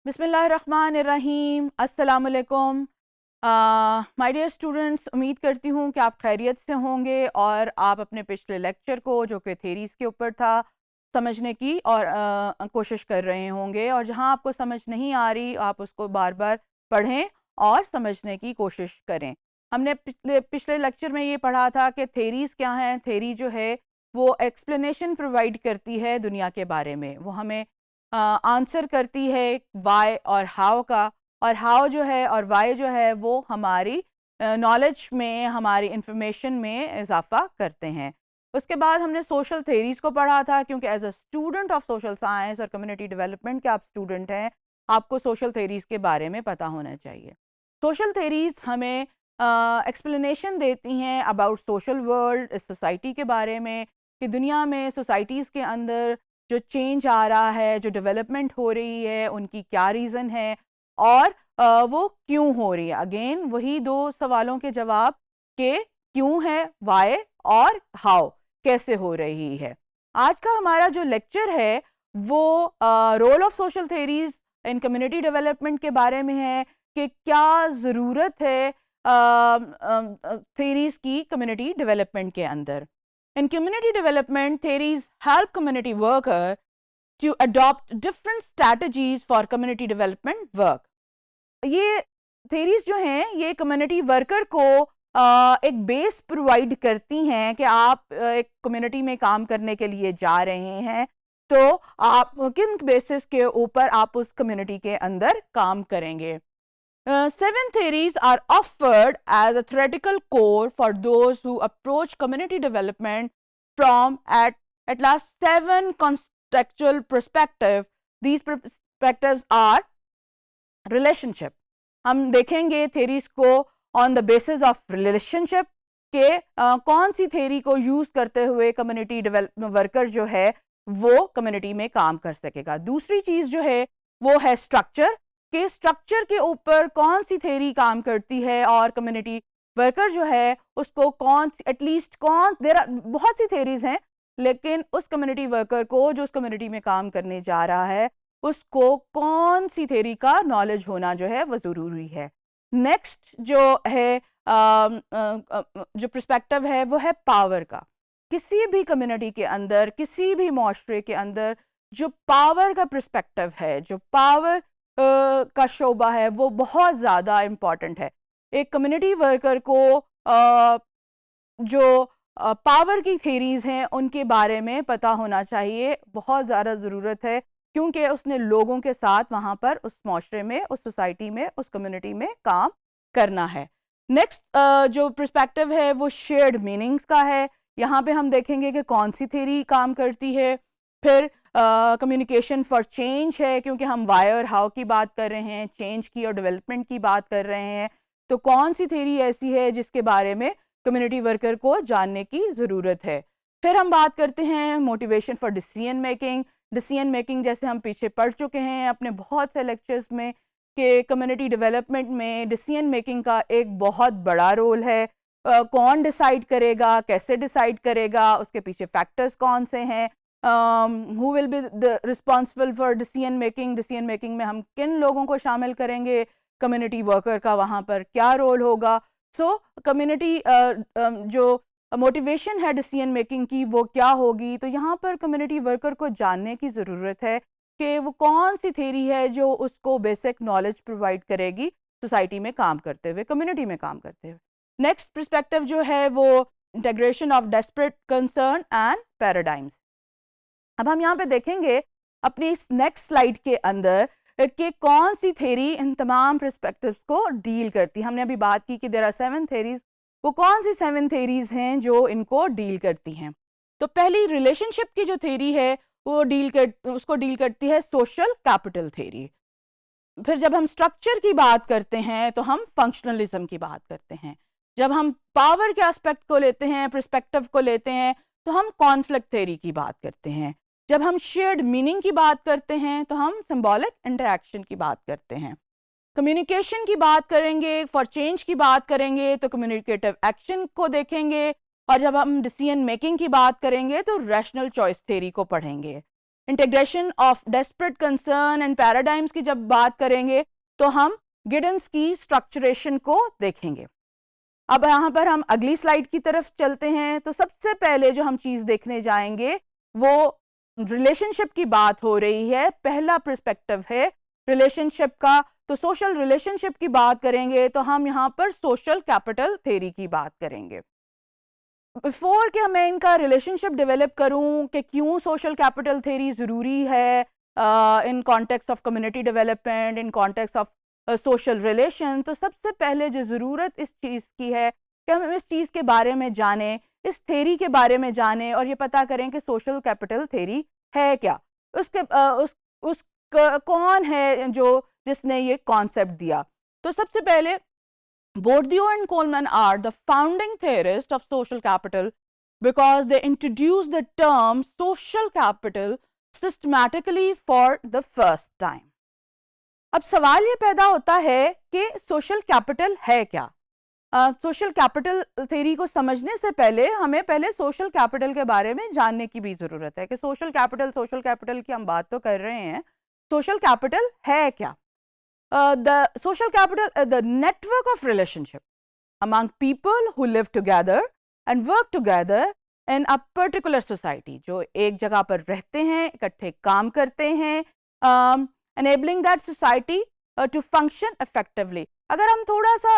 बिस्मिल्लाहिर्रहमानिर्रहीम। अस्सलाम वालेकुम। माय डियर स्टूडेंट्स, उम्मीद करती हूँ कि आप खैरियत से होंगे और आप अपने पिछले लेक्चर को जो कि थेरीज़ के ऊपर था समझने की और कोशिश कर रहे होंगे, और जहाँ आपको समझ नहीं आ रही आप उसको बार बार पढ़ें और समझने की कोशिश करें। हमने पिछले लेक्चर में ये पढ़ा था कि थेरीज़ क्या हैं। थेरी जो है वो एक्सप्लेनेशन प्रोवाइड करती है दुनिया के बारे में, वो हमें आंसर करती है वाई और हाउ का, और हाउ जो है और वाई जो है वो हमारी नॉलेज में, हमारी इंफॉर्मेशन में इजाफा करते हैं। उसके बाद हमने सोशल थेरीज को पढ़ा था, क्योंकि as a student of social science और कम्युनिटी डेवलपमेंट के आप स्टूडेंट हैं, आपको सोशल थेरीज के बारे में पता होना चाहिए। सोशल थेरीज हमें एक्सप्लेनेशन देती हैं अबाउट सोशल वर्ल्ड, इस सोसाइटी के बारे में कि दुनिया में सोसाइटीज़ के अंदर जो चेंज आ रहा है, जो डेवलपमेंट हो रही है, उनकी क्या रीज़न है और वो क्यों हो रही है। अगेन वही दो सवालों के जवाब के क्यों है, वाई और हाउ, कैसे हो रही है। आज का हमारा जो लेक्चर है वो role of social theories in community development के बारे में है कि क्या ज़रूरत है थेरीज की कम्युनिटी डेवलपमेंट के अंदर। In community development, theories help community workers to adopt different strategies for community development work. ये theories जो हैं ये community worker को एक बेस प्रोवाइड करती हैं कि आप एक कम्युनिटी में काम करने के लिए जा रहे हैं, तो आप किन बेसिस के ऊपर आप उस कम्युनिटी के अंदर काम करेंगे। Seven theories are offered as a theoretical core for those who approach community development from at last 7 contextual perspectives. These perspectives are relationship. हम देखेंगे theories को on the basis of relationship के कौन सी theory को use करते हुए community development worker जो है वो community में काम कर सकेगा। दूसरी चीज़ जो है वो है structure, के स्ट्रक्चर के ऊपर कौन सी थेरी काम करती है और कम्युनिटी वर्कर जो है उसको कौन सी, एटलीस्ट कौन, बहुत सी थेरीज हैं, लेकिन उस कम्युनिटी वर्कर को जो उस कम्युनिटी में काम करने जा रहा है उसको कौन सी थेरी का नॉलेज होना जो है वो ज़रूरी है। नेक्स्ट जो है जो पर्सपेक्टिव है वो है पावर का। किसी भी कम्युनिटी के अंदर, किसी भी माशरे के अंदर जो पावर का पर्सपेक्टिव है, जो पावर का शोबा है, वो बहुत ज़्यादा इम्पॉर्टेंट है। एक कम्युनिटी वर्कर को जो पावर की थेरीज हैं उनके बारे में पता होना चाहिए, बहुत ज़्यादा ज़रूरत है, क्योंकि उसने लोगों के साथ वहाँ पर उस माशरे में, उस सोसाइटी में, उस कम्युनिटी में काम करना है। नेक्स्ट जो पर्सपेक्टिव है वो शेयर्ड मीनिंग्स का है। यहाँ पे हम देखेंगे कि कौन सी थेरी काम करती है। फिर कम्युनिकेशन फॉर चेंज है, क्योंकि हम वाई और हाउ की बात कर रहे हैं, चेंज की और डेवलपमेंट की बात कर रहे हैं, तो कौन सी थेरी ऐसी है जिसके बारे में कम्युनिटी वर्कर को जानने की ज़रूरत है। फिर हम बात करते हैं motivation for decision making. Decision making जैसे हम पीछे पढ़ चुके हैं अपने बहुत से लेक्चर्स में कि कम्युनिटी डेवलपमेंट में डिसीजन मेकिंग का एक बहुत बड़ा रोल है। कौन डिसाइड करेगा, कैसे डिसाइड करेगा, उसके पीछे फैक्टर्स कौन से हैं, who will be the responsible for decision making, decision making में हम किन लोगों को शामिल करेंगे, कम्युनिटी वर्कर का वहाँ पर क्या रोल होगा। सो कम्युनिटी जो मोटिवेशन है डिसीजन मेकिंग की वो क्या होगी, तो यहाँ पर कम्युनिटी वर्कर को जानने की ज़रूरत है कि वो कौन सी थेरी है जो उसको बेसिक नॉलेज प्रोवाइड करेगी सोसाइटी में काम करते हुए, कम्युनिटी में काम करते हुए। नेक्स्ट पर्सपेक्टिव जो है वो integration of desperate concern and paradigms. अब हम यहाँ पे देखेंगे अपनी इस नेक्स्ट स्लाइड के अंदर कि कौन सी थेरी इन तमाम पर्सपेक्टिव्स को डील करती है। हमने अभी बात की कि देयर आर 7 थेरीज, वो कौन सी 7 थेरीज हैं जो इनको डील करती हैं। तो पहली रिलेशनशिप की जो थेरी है वो उसको डील करती है सोशल कैपिटल थेरी। फिर जब हम स्ट्रक्चर की बात करते हैं तो हम फंक्शनलिज्म की बात करते हैं। जब हम पावर के एस्पेक्ट को लेते हैं, पर्सपेक्टिव को लेते हैं, तो हम कॉन्फ्लिक्ट थेरी की बात करते हैं। जब हम शेयर्ड मीनिंग की बात करते हैं तो हम सिंबॉलिक इंटरैक्शन की बात करते हैं। कम्युनिकेशन की बात करेंगे, फॉर चेंज की बात करेंगे तो कम्युनिकेटिव एक्शन को देखेंगे, और जब हम डिसीजन मेकिंग की बात करेंगे तो रैशनल चॉइस थेरी को पढ़ेंगे। Integration of desperate concern and paradigms की जब बात करेंगे तो हम गिडन्स की स्ट्रक्चरेशन को देखेंगे। अब यहाँ पर हम अगली स्लाइड की तरफ चलते हैं। तो सबसे पहले जो हम चीज देखने जाएंगे वो रिलेशनशिप की बात हो रही है। पहला पर्सपेक्टिव है रिलेशनशिप का। तो सोशल रिलेशनशिप की बात करेंगे तो हम यहाँ पर सोशल कैपिटल थ्योरी की बात करेंगे। बिफोर कि मैं इनका रिलेशनशिप डेवलप करूं कि क्यों सोशल कैपिटल थ्योरी ज़रूरी है in context of community development, in context of social relation, तो सबसे पहले जो ज़रूरत इस चीज़ की है कि हम इस चीज़ के बारे में जानें, इस थ्योरी के बारे में जानें और ये पता करें कि सोशल कैपिटल थ्योरी है क्या। उस कौन है जिसने ये कॉन्सेप्ट दिया। तो सबसे पहले Bourdieu and Coleman are the founding theorists of social capital because they introduced the term social capital systematically for the first time. अब सवाल ये पैदा होता है कि सोशल कैपिटल है क्या। सोशल कैपिटल थ्योरी को समझने से पहले हमें पहले सोशल कैपिटल के बारे में जानने की भी ज़रूरत है कि सोशल कैपिटल की हम बात तो कर रहे हैं, सोशल कैपिटल है क्या। The social capital, the network of relationship among people who live together and work together in a particular society, जो एक जगह पर रहते हैं, इकट्ठे काम करते हैं, enabling that society to function effectively. अगर हम थोड़ा सा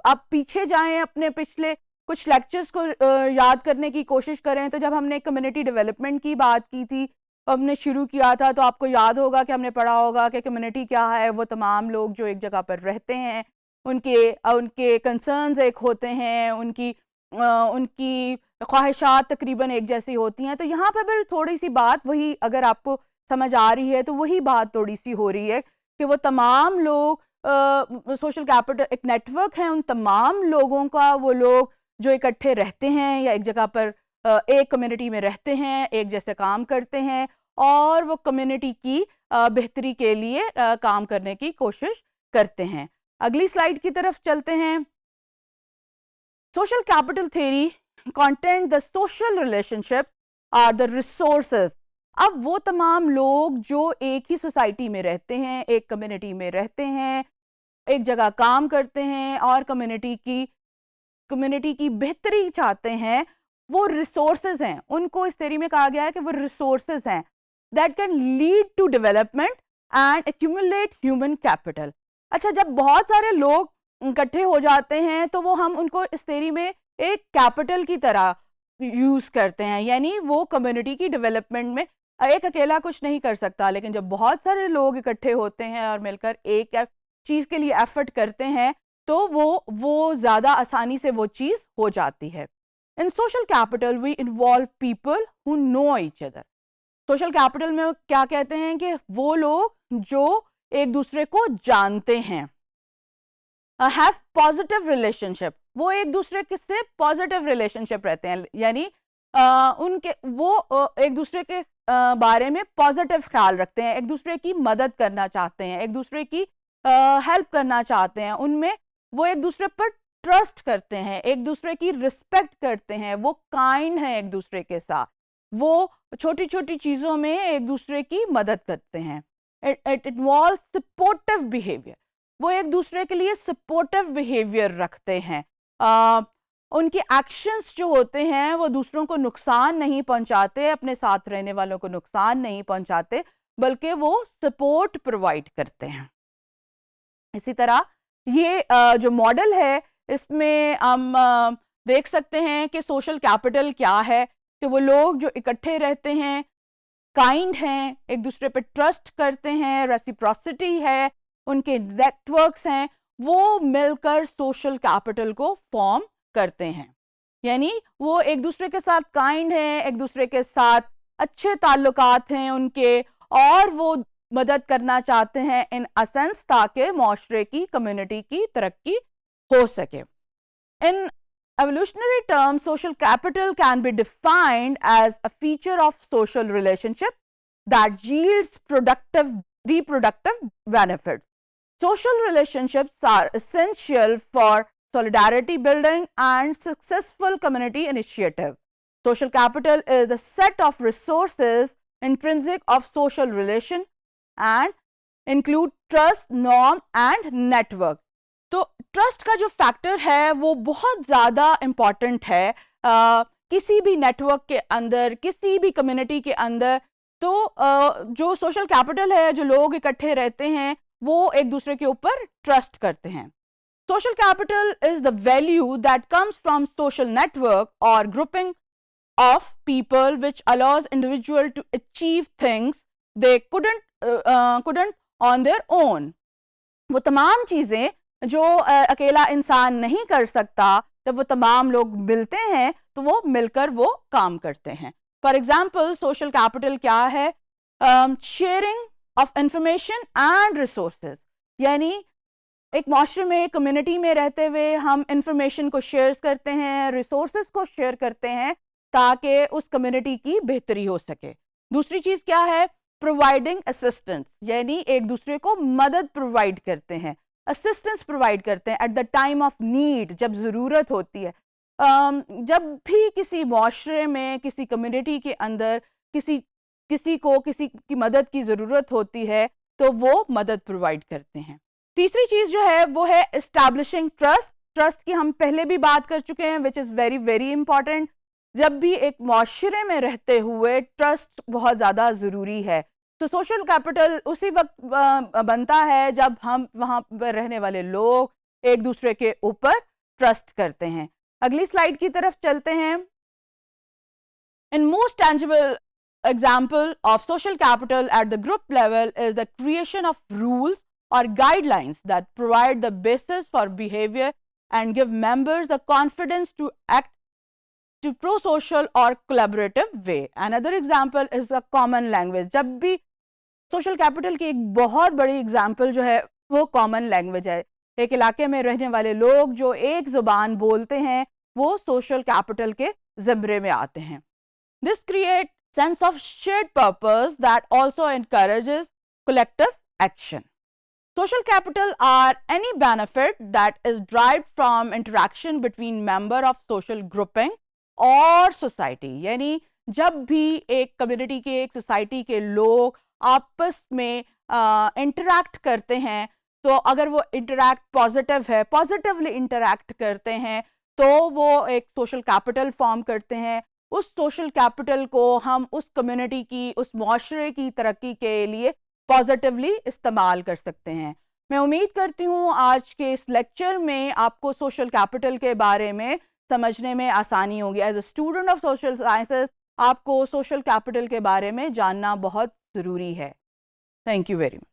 अब पीछे जाएं, अपने पिछले कुछ लेक्चर्स को याद करने की कोशिश करें, तो जब हमने कम्युनिटी डेवलपमेंट की बात की थी, हमने शुरू किया था, तो आपको याद होगा कि हमने पढ़ा होगा कि कम्युनिटी क्या है। वो तमाम लोग जो एक जगह पर रहते हैं, उनके कंसर्न्स एक होते हैं, उनकी ख्वाहिशात तकरीबन एक जैसी होती हैं। तो यहाँ पर भी थोड़ी सी बात वही, अगर आपको समझ आ रही है तो वही बात थोड़ी सी हो रही है कि वो तमाम लोग सोशल कैपिटल एक नेटवर्क है उन तमाम लोगों का, वो लोग जो इकट्ठे रहते हैं या एक जगह पर एक कम्युनिटी में रहते हैं, एक जैसे काम करते हैं और वो कम्युनिटी की बेहतरी के लिए काम करने की कोशिश करते हैं। अगली स्लाइड की तरफ चलते हैं। Social capital theory content the social relationship are the resources. अब वो तमाम लोग जो एक ही सोसाइटी में रहते हैं, एक कम्युनिटी में रहते हैं, एक जगह काम करते हैं और कम्युनिटी की बेहतरी चाहते हैं, वो रिसोर्सेज हैं। उनको इस थ्योरी में कहा गया है कि वो रिसोर्सेज हैं that can lead to development and accumulate human capital। अच्छा, जब बहुत सारे लोग इकट्ठे हो जाते हैं तो वो हम उनको इस थ्योरी में एक कैपिटल की तरह यूज करते हैं, यानी वो कम्युनिटी की डेवलपमेंट में एक अकेला कुछ नहीं कर सकता, लेकिन जब बहुत सारे लोग इकट्ठे होते हैं और मिलकर एक चीज के लिए एफर्ट करते हैं तो वो ज्यादा आसानी से वो चीज हो जाती है। In social capital we involve people who know each other. Social capital में क्या कहते हैं कि वो लोग जो एक दूसरे को जानते हैं, हैव पॉजिटिव रिलेशनशिप, वो एक दूसरे से पॉजिटिव रिलेशनशिप रहते हैं, यानी वो एक दूसरे के बारे में पॉजिटिव ख्याल रखते हैं, एक दूसरे की मदद करना चाहते हैं, एक दूसरे की हेल्प करना चाहते हैं, उनमें वो एक दूसरे पर ट्रस्ट करते हैं, एक दूसरे की रिस्पेक्ट करते हैं, वो काइंड है एक दूसरे के साथ, वो छोटी छोटी चीजों में एक दूसरे की मदद करते हैं। इट इन्वॉल्व सपोर्टिव बिहेवियर, वो एक दूसरे के लिए सपोर्टिव बिहेवियर रखते हैं। उनके एक्शंस जो होते हैं वो दूसरों को नुकसान नहीं पहुंचाते, अपने साथ रहने वालों को नुकसान नहीं पहुंचाते, बल्कि वो सपोर्ट प्रोवाइड करते हैं। इसी तरह ये जो मॉडल है इसमें हम देख सकते हैं कि सोशल कैपिटल क्या है, कि वो लोग जो इकट्ठे रहते हैं, काइंड हैं, एक दूसरे पे ट्रस्ट करते हैं, रेसिप्रोसिटी है, उनके नेटवर्क्स हैं, वो मिलकर सोशल कैपिटल को फॉर्म करते हैं। यानी वो एक दूसरे के साथ काइंड हैं, एक दूसरे के साथ अच्छे ताल्लुकात हैं उनके, और वो मदद करना चाहते हैं इन असेंस ताकि माशरे की, कम्युनिटी की तरक्की हो सके। इन evolutionary terms, social capital can be defined as a feature of social relationship that yields reproductive benefits. Social relationships are essential for solidarity building and successful community initiative. Social capital is the set of resources intrinsic of social relation and include trust, norm and network. तो trust का जो factor है वो बहुत ज़्यादा important है किसी भी नेटवर्क के अंदर, किसी भी कम्युनिटी के अंदर. तो जो सोशल कैपिटल है, जो लोग इकट्ठे रहते हैं, वो एक दूसरे के ऊपर ट्रस्ट करते हैं. Social capital is the value that comes from social network or grouping of people which allows individual to achieve things they couldn't on their own. वो तमाम चीज़ें जो अकेला इंसान नहीं कर सकता, जब वो तमाम लोग मिलते हैं तो वो मिलकर वो काम करते हैं. फॉर एग्जाम्पल सोशल कैपिटल क्या है? Sharing of information and resources, यानी एक माशरे में, कम्युनिटी में रहते हुए हम इंफॉर्मेशन को शेयर करते हैं, रिसोर्सेज को शेयर करते हैं ताकि उस कम्युनिटी की बेहतरी हो सके. दूसरी चीज़ क्या है? प्रोवाइडिंग असिस्टेंस, यानी एक दूसरे को मदद प्रोवाइड करते हैं, असिस्टेंस प्रोवाइड करते हैं at the time of need, जब ज़रूरत होती है. जब भी किसी माशरे में, किसी कम्युनिटी के अंदर किसी को किसी की मदद की ज़रूरत होती है तो वो मदद प्रोवाइड करते हैं. तीसरी चीज़ जो है वो है एस्टैब्लिशिंग ट्रस्ट. ट्रस्ट की हम पहले भी बात कर चुके हैं, which is very very important. जब भी एक माशरे में रहते हुए ट्रस्ट बहुत ज़्यादा ज़रूरी है. तो सोशल कैपिटल उसी वक्त बनता है जब हम वहाँ पर रहने वाले लोग एक दूसरे के ऊपर ट्रस्ट करते हैं. अगली स्लाइड की तरफ चलते हैं. In most tangible example of social capital at the group level is the creation of rules or guidelines that provide the basis for behavior and give members the confidence to act to pro-social or collaborative way. Another example is the common language. जब भी social capital की एक बहुत बड़ी example जो है वो common language है. एक इलाके में रहने वाले लोग जो एक ज़ुबान बोलते हैं वो social capital के ज़मरे में आते हैं. This creates sense of shared purpose that also encourages collective action. Social capital are any benefit that is derived from interaction between member of social grouping or society. यानी जब भी एक कम्युनिटी के, एक सोसाइटी के लोग आपस में इंटरैक्ट करते हैं, तो अगर वो इंटरैक्ट पॉजिटिव है, पॉजिटिवली इंटरैक्ट करते हैं, तो वो एक सोशल कैपिटल फॉर्म करते हैं. उस सोशल कैपिटल को हम उस कम्युनिटी की, उस माशरे की तरक्की के लिए पॉजिटिवली इस्तेमाल कर सकते हैं. मैं उम्मीद करती हूँ आज के इस लेक्चर में आपको सोशल कैपिटल के बारे में समझने में आसानी होगी. As a student of social sciences आपको सोशल कैपिटल के बारे में जानना बहुत ज़रूरी है. Thank you very much.